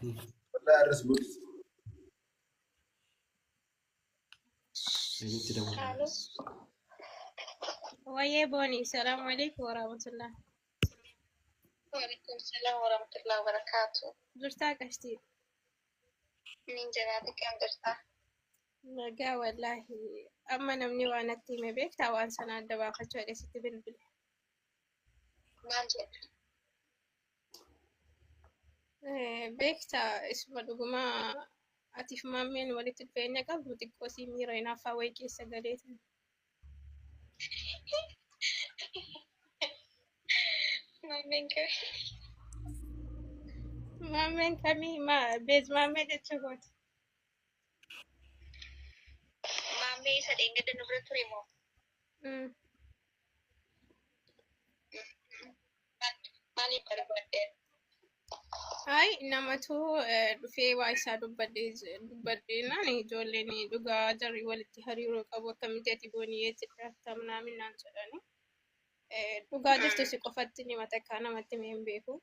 والله الرسول ويا بوني السلام عليكم ورحمة الله. وعليكم السلام ورحمة الله وبركاته. درتاك أشتي من جناتك كم درتا؟ لقا والله أما نمني وأنا تيمي بيك تاوان سنة دباقة شوالي ستي بلبل ما جد. بيك تا اسمه دقما أتيف مامين ولي تلفيني قبل تكوسي ميرينا فاويكي سقاليتنا مامين كمي ما بيز مامين تشغوت Mami sading ganda nubra turimo. Mali barbade. هاي نمتو في وايسا دبدي ناني جوليني دوغا جري ولتي هريرو قبو كميتي بونيتي تمنا من نانجراني دوغا جرتو سيقفتني متكانا متمين بيكو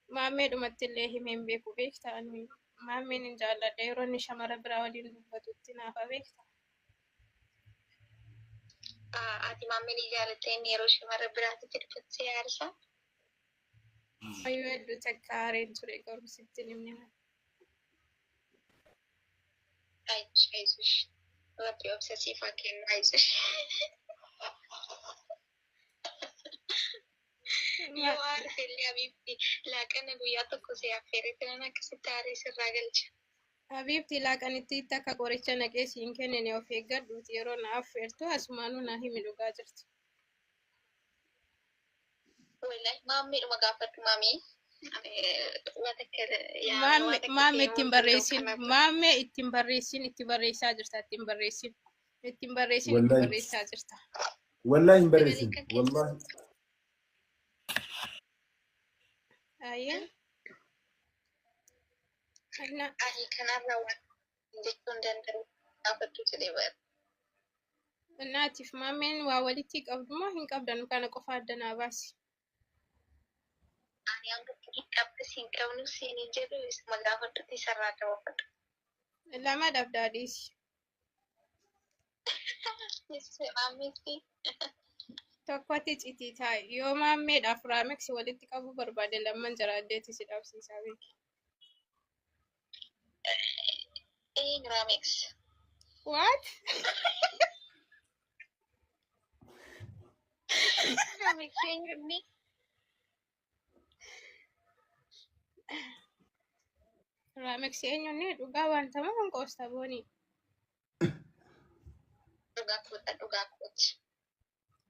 مامي دمتلي همين بيكو بيكتا أني مامي نجالا ديروني شمر براولين دبتوتنا فبيكتا Ati mami ni jalateen yeroo shamarra biraatti tirfat siyaasa. أيوة دو تكارين توري قرب ستين منها Ay, Jesus. Rabbi obsessiif akeenu Jesus. Yoo aarfellee abiibti laaqana guyyaa tokko si affeerete nan akkasitti aarii sirraa galcha. Habibti laaqanitti takka qoricha naqee siin kennine of eeggadhuuti yeroo na affeertu asumaanuu na himi dhugaa jirtu. Wallahi maammiidhuma gaafadhu maamii. Maamme ittiin barreessin maamme ittiin barreessin itti barreessaa jirta ittiin barreessin ittiin barreessin itti barreessaa jirta. والله مبرسين والله. Ayya. Ani kanarraa waan jechuun danda'u gaafadhu jedhee bara. Naatiif maammeen waa walitti qabdu moo hin qabdanu kana qofa addanaa baasi. Ani hanga qabda siin qabnu siin jedhu isuma gaafadhutti isarraa daawwafadhu. Lama dhabdaadhiisi. Maammiifi Tokkotti citii taa'e yoo maammeedhaaf raameksi walitti qabu barbaade lamman jaraaddeetti si dhabsiisaa beeki. Ramex. What? Ramex eenyuuni? Raameksi eenyuuni dhugaa wanta moo kan qoosta boonii? Dhugaa kooti.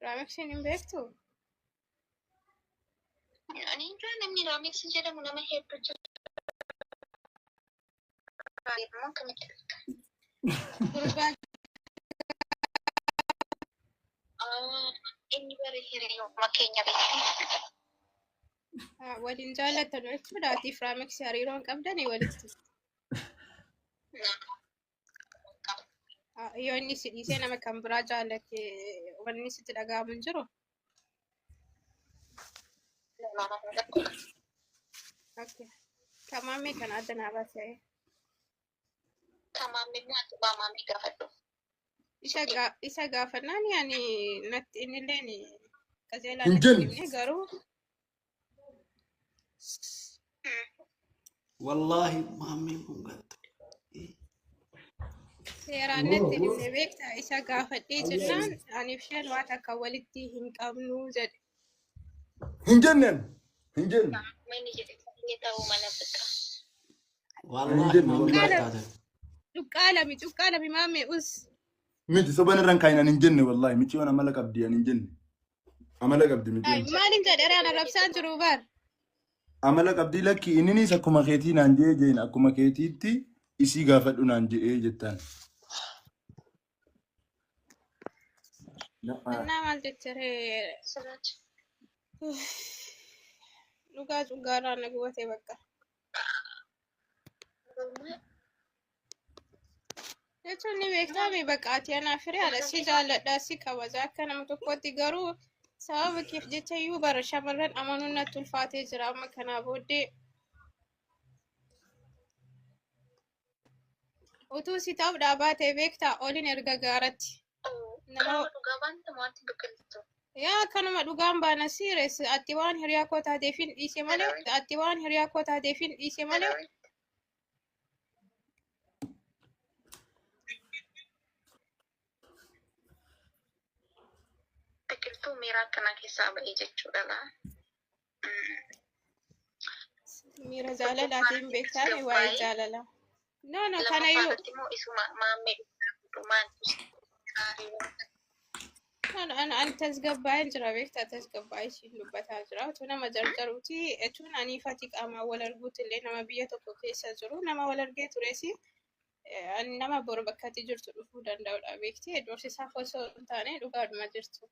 Raameksiin hin beektu? Ani injoo namni Ramex jedhamu nama hedduu jira. Immoo akkamitti beekta? Gurbaa Inni bara hiriyooma keenya beekti. waliin jaallatan jechuudha. Atiif raameksi hariiroon qabdanii walitti. Yoo inni si dhiisee nama kan biraa jaallate wanni sitti dhaga'amu hin jiru. Kamaamee kan adda naa baasee. Kamaamee nyaatu baamaamee gaafadhu. Isa gaafannaan yaani natti innilleen qajeelaa Hin natti jennu. himne garuu والله مامي مقدر seeraan natti himne beektaa isa gaafadhee jennaan aniif isheen waan akka walitti hin qabnu jedhe. هنجنن هنجن Manni jedhe inni ta'uu mala bakka. والله هنجن مامي والله. قدر Cuqqaalami maammee us. ميت سبحان الله كاين هنجن والله ميتي وانا ملك عبدي هنجن عملك عبدي ميتي Maaliin jedhe ana rabsaan jiru baar. عملك عبدي لك إنني سكما كيتي نانجي جين أكما كيتي إسي غافت نانجي جتان. Annaa maal jecharee Sirraati. dhugaa cuggaarraa na gubatee bakka. Jechuun ni beektaami bakka ati anaaf hiriyaadha si jaalladhaa si kabaja akka nama tokkotti garuu sababa keef jecha iyyuu bara shamarran amanuun natti ulfaatee jira amma kanaa booddee utuu si ta'u dhaabatee beektaa oliin erga gaaratti. Kanuma dhugaa baanta wanti biqiltu. Yaa kanuma dhugaan baana siires ati waan hiriyaa koo taateefin dhiise malee ati waan hiriyaa koo taateefin dhiise malee Biqiltuu miiraa akkanaa keessaa ba'ee jechuudha laa. miira jaalalaatiin beektaame waa'ee jaalala. No kana iyyuu. Lammaffaa immoo isuma maammee dhumaan An tasgabbaa'een jira beektaa tasgabbaa'ee ishiin dubbataa jira. Utuu nama jarjaruuti jechuun anii fati qaamaan wal arguuti illee nama biyya tokko keessa jiru nama wal argee tureesi nama bor bakkatti jirtu dhufuu danda'udha beektii doorsisaaf osoo hin taane dhugaadhuma jirtu.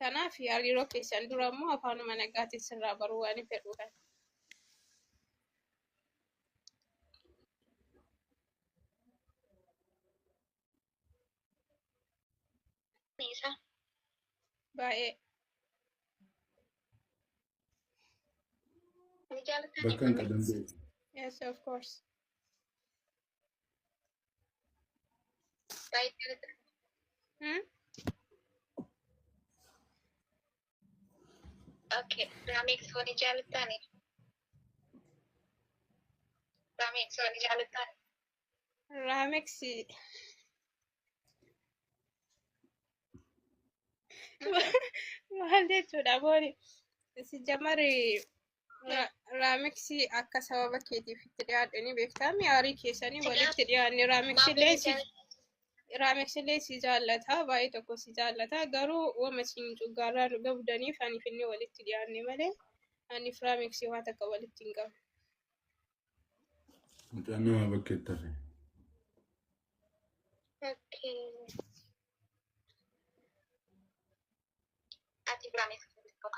Kanaaf hariiroo keessan dura immoo afaanuma nagaatiin sirraa baruu waan fedhu kan. isa. Baay'ee. Ni jaalatanii Bakka hin qaban beeku. Yes, of course. baay'ee jaalatanii. Hmm? Okay, Rameexoo ni jaalatanii. Rameexoo ni jaalatanii. Raamexi. Maal jechuudha booni. Si jamari Raamexi akka sababa keetiif itti dhiyaadhanii beektaa aarii keessanii walitti dhiyaanne Raamexillee si jaallata baay'ee tokko si jaallata garuu wama siin cuggaarraa nu gabdaniif aniif inni walitti dhiyaanne malee aniif Raamexi waan takka walitti hin qabu. Mucaan nama bakka itti hafe. Okay. Ati Rameexoo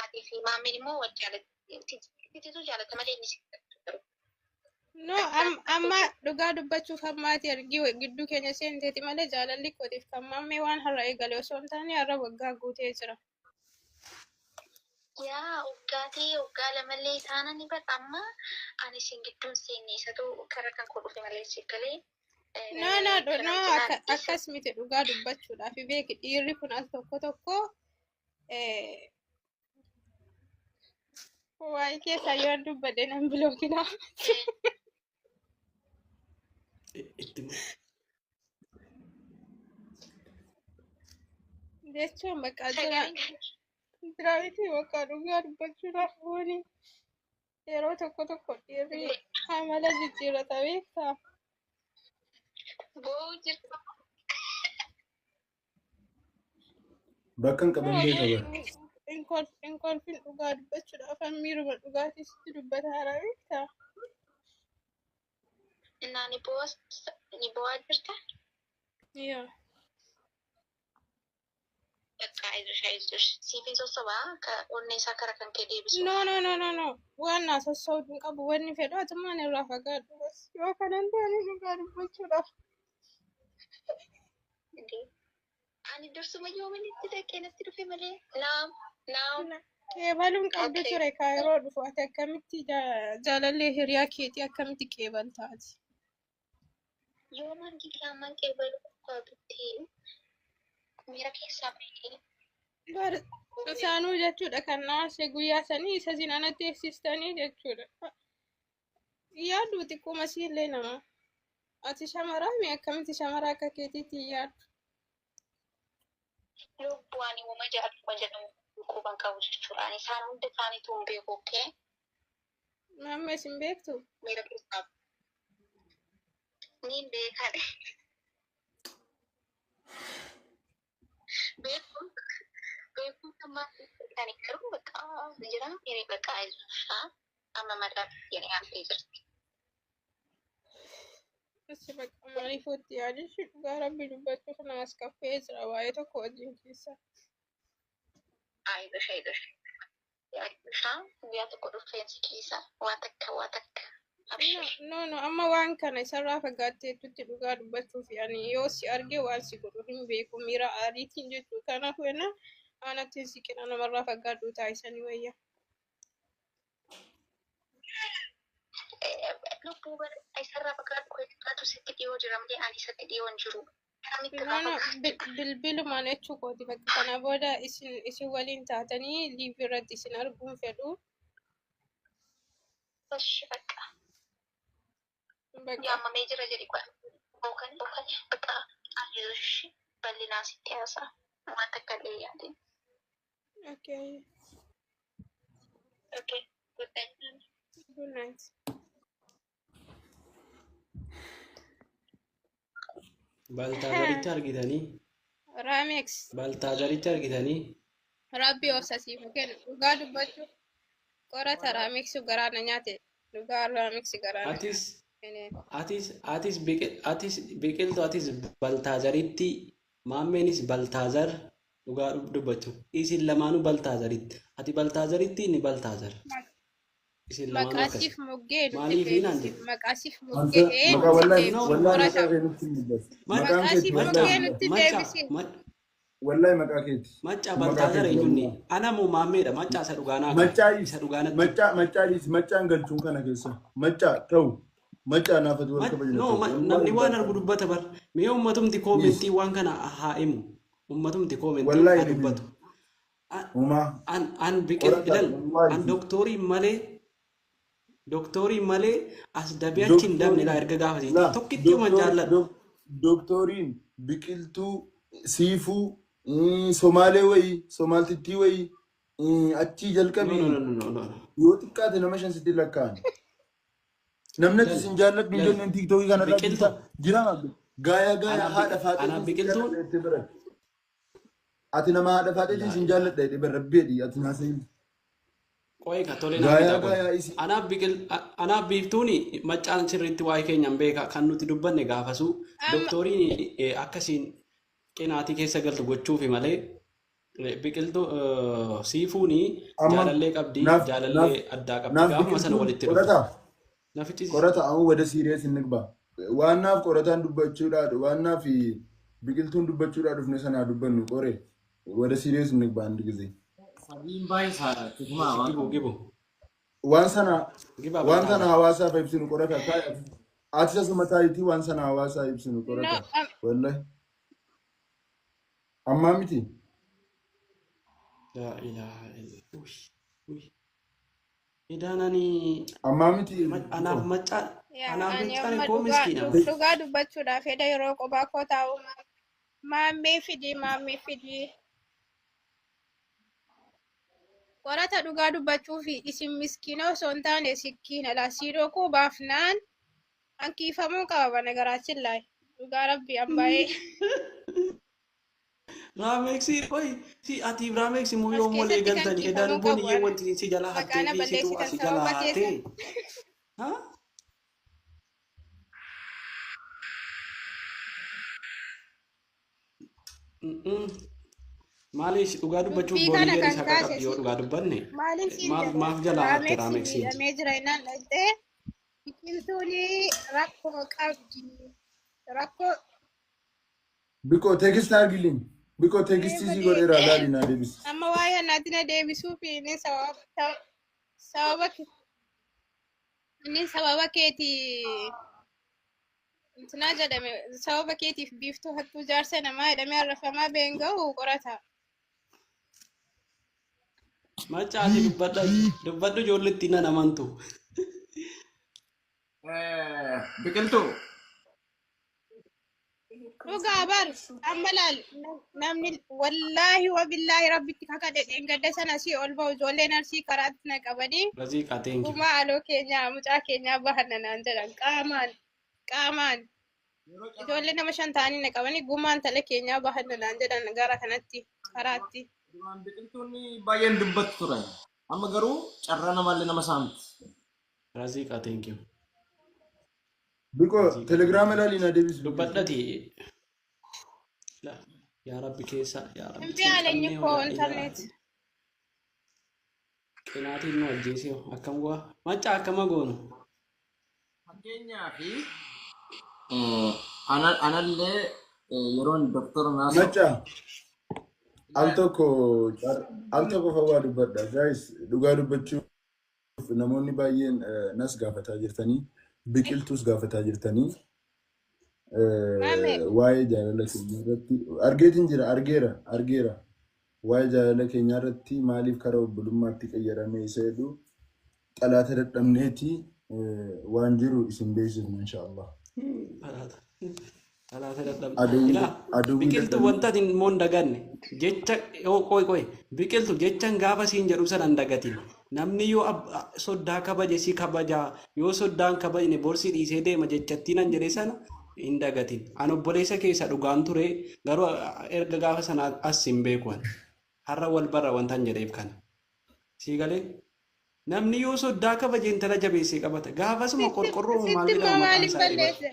ati fi maameen immoo wal jaalatu jaalata malee inni si No, amma dhugaa dubbachuuf ammaati argii gidduu keenya seenteeti malee jaalalli kootiif kan mammee waan har'a eegale osoo hin taane har'a waggaa guutee jira. yaa waggaa lamallee taana ni bara amma ani isin gidduun seenne isatu karaa kan koo dhufe malee si galee. No, akkas miti dhugaa dubbachuudhaaf beeki dhiirri kun al tokko waa'ee keessa yoo dubbadhe nan bilookina. Jechuun bakka jiraati bakka dhugaa dubbachuudhaaf booni yeroo tokko dhiirri amala jijjiirrata beektaa. Boo jirtu. Bakka hin qaban beeku. In kolfin dhugaa dubbachuudhaaf miiruma dhugaatiisitti dubbataara beektaa. Innaa ni bo'aa jirta? Yoo. Bakka ayidus. Siifin sossobaa onnee isaa karaa kan kee deebisu. No. Waan naa sossootu hin qabu wanni fedhu atumaan irraa fagaadhu bas. Yoo kanan taane dhugaa dubbachuudhaaf. Ani dursuma yoo manitti dhaqee natti dhufe malee. Naam. Qeebaluun qabdu ture yeroo dhufu ati akkamitti jaalallee hiriyaa keetii akkamitti qeebaltaati? Yoo mangi kiyaamaan qeebaluu qabdutti miira keessaa bahee. Isaanuu jechuudha kan naasee guyyaa sanii isa zinanatti eegsistanii jechuudha. Yaaddu xiqquma siillee nama. Ati shamaraa mi akkamitti shamaraa akka keetiitti yaaddu? Lubbuu ani uuma jedhamu quban qabu jechuudha. Ani isaan hunda isaaniitu hin beeku okkee. Mamma isin beektu? Miira keessaa. Niin beekan. Beekuun ammaa kan garuu bakka jira miiri bakka ayisuusaa amma madaa jedhee haftee jirti. Asi bakka maaliifuutti yaadishi dhugaa rabbi dubbachuuf namas kaffee jira waa'ee tokko wajjin keessa. Ayisuush. Ayisuushaa guyyaa tokko dhufeensi keessa waa takka. No, amma waan kana isarraa fagaatteetutti dhugaa dubbachuuf yaani yoo si arge waan si godhu hin beeku miira aariitiin jechuu kanaaf wenna aanatti siqina namarraa fagaadhu taasisanii wayya. lubbuu bara isarraa fagaadhu keessattuu sitti dhiyoo jira malee ani isatti dhiyoon jiru. Nono bilbilumaan jechuu kooti bakka kana booda isin waliin taatanii liivii irratti isin arguun fedhu. Bashi bakka. Yaamamee jira jedhi kwa. Okan bakka ayyuushi bal'inaa sitti haasaa waan takka illee yaade. Okay. Okay. Good night. Good night. Baltaazaricha argitanii? Raamex. Baltaazaricha argitanii? Rabbi obsasiif kennu dhugaa dubbachuu qorata Raamex garaa na nyaate dhugaa Raamex garaa na atis biqiltuu atis baltaazaritti maammeenis baltaazar dhugaa dubbachuu isin lamaanuu baltaazaritti ati baltaazaritti inni baltaazar isin lamaanuu maqaasiif moggee maaliif hinandi maqaasiif moggee maqaasiif moggee nutti deebisi wallahi maqakeeti macha baltaazar eenyunni anamu maammeedha macha isa dhugaanaa isa dhugaanatti machaan galchuun kana keessa macha ta'u macha naafatu wal kabajna no namni waan argu dubbata bar mee ummatumti koomentii waan kana haa himu ummatumti koomentii haa dubbatu an biqil idal an doktorii malee as dabiyachiin dabne laa erga gaafati tokkitti uma jaalladhu doktoriin biqiltuu siifuu Somaalee wayi Somaaltittii wayi achii jalqabii yoo xiqqaate nama shan sitti lakkaa'an namni isin jaalladhu hin jenne tiiktookii kanarraa jira gaaya haadha faatee ati nama haadha faatee isin jaalladha jedhee barrabbeedhi ati naasayin qoy ka tole anaaf biiftuuni macaan sirriitti waa'ee keenyan beeka kan nuti dubbanne gaafasu doktoriin akkasiin qinaatii keessa galtu gochuufi malee biqiltuu siifuuni jaalallee qabdi jaalallee addaa qabdi gaafuma sana walitti dhufu nafichi qorata amma wada siiriyees hin nigba waannaaf qorataan dubbachuudhaa waannaaf biqiltuun dubbachuudhaa dhufne sanaa dubbannu qore wada siiriyees hin nigba andi gisee Sabiin baay'ee saara tukumaa waan sana hawaasaaf ibsinu qorata ati asuma taayitii waan sana hawaasaa ibsinu qorata wallahi amma miti la ilaha illallah idaanani amma miti anaaf macaan koo miskiina dhugaa dubbachuudhaaf fedha yeroo qophaa koo taa'u maammee fidii qorata dhugaa dubbachuu fi isin miskiina osoo hin taane sikkiina laasiidoo koo baafnaan hankiifamuu qaba bana garaachiin laay dhugaa rabbi ambaa'ee. Raameksi oi si ati Raameksi muyo mole gantani edan boni ye wanti si jala hatte si tu asi jala hatte ha Maalish dhugaa dubbachuu booni jedhe isa qabdi yoo dhugaa dubbanne maaf jala hatte Raameksi damee jira inaan dhaqxee biqiltuuni rakkoo qabdi rakkoo biko teekist argilin biko teekistii si godheera daadhi naa deebisu amma waa'ee naatti na deebisuu fi inni sababa keetii intinaa jedhame sababa keetiif biiftuu hattuu jaarsa namaa jedhamee arrafamaa beenga'u qorata. Macaati dubbadhu ijoolletti nan amantu. Biqiltuu. Dhugaa bar amma laal namni wallaahi wabillaahi rabbitti kakadhe dheengadda sana si ol ba'u ijoolleen arsii karaatti na qabanii gumaa aloo keenyaa mucaa keenyaa bahannanaan jedhan qaamaan ijoollee nama 5 ta'anii na qabanii gumaan tala keenyaa bahannanaan jedhan gara kanatti karaatti. Biqiltuun baay'een dubbatu ture amma garuu carraa namallee nama saamti. Raziqa thank you. Biko telegram ilaali na deebisu dubbadhati yaa rabbi keessa yaa rabbi Mbi alanyi ko internet qinaatiin nu ajjeesee akkam go'a macha akkama goonu fakkeenyaa fi anallee yeroon doktora naasoo macha al tokko fawwaa dubbadha guys dhugaa dubbachuuf namoonni baay'een nas gaafataa jirtanii biqiltuus gaafataa jirtanii Maame. waa'ee jaalala keenya irratti argeetiin jira argeera waa'ee jaalala keenya irratti maaliif karaa obbolummaatti qayyaramee isa jedhu xalaata dadhabneeti waan jiru isin beeksifna inshaallah. Talaata dadhabne. Biqiltuu wanta immoo hin daganne jecha qoy biqiltuu jechaan gaafa siin jedhu sana hin dagatin. Namni yoo soddaa kabaje si kabajaa yoo soddaan kabajne borsii dhiisee deema jechattiin an jedhe sana hin dagatin. An obboleessa keessa dhugaan ture garuu erga gaafa sana as hin beekuan. Har'a wal barra wanta hin jedheef kana. Sii galee namni yoo soddaa kabaje intala jabeessee qabata. Gaafasuma qorqorroo maal jedhamu maqaan isaa dhibata.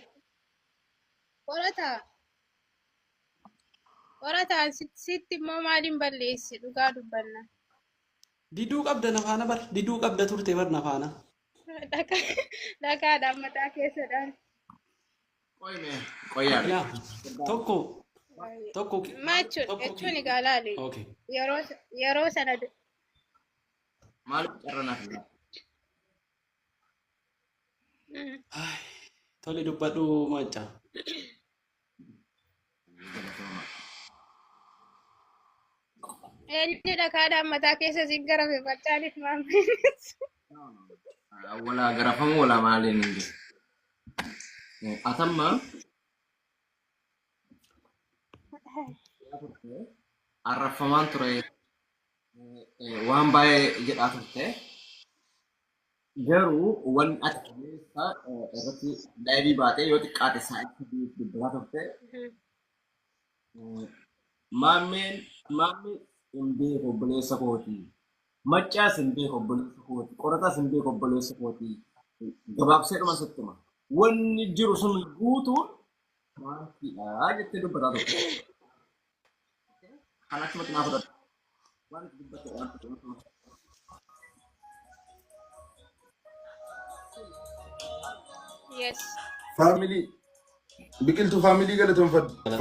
Qorataa sitti immoo maaliin balleessi dhugaa dubbanna. Diduu qabda nafaana bar diduu qabda turte bar nafaana. Dhagaadhaan mataa keessadhaan. Qoyyaa. Tokko. Jechuun egaa laale. Yeroo sana. Maaliif carranaaf? Tole dubbadhu macca. Eenyu dhagaadhaan mataa keessa si garafe faccaaniif maamillis. Walaa garafamu walaa maaliin hin jiru. Atamma arrafamaan ture waan baay'ee jedhaa turte. Garuu wanni ati keessa irratti daayibii baatee yoo xiqqaate sa'aatii dubbataa turte. Maammi hin beeku obboleessa kooti. Maccaas hin beeku obboleessa kooti. Qorataas hin beeku obboleessa kooti. Gabaabsee dhuma sittuma. Wanni jiru sun guutuun maantiidha jettee dubbataa turte. Kan akkasumatti naaf fudhatu. Waan itti dubbatte waan itti dubbatte. Yes. Family biqiltuu family galatoonfadhu.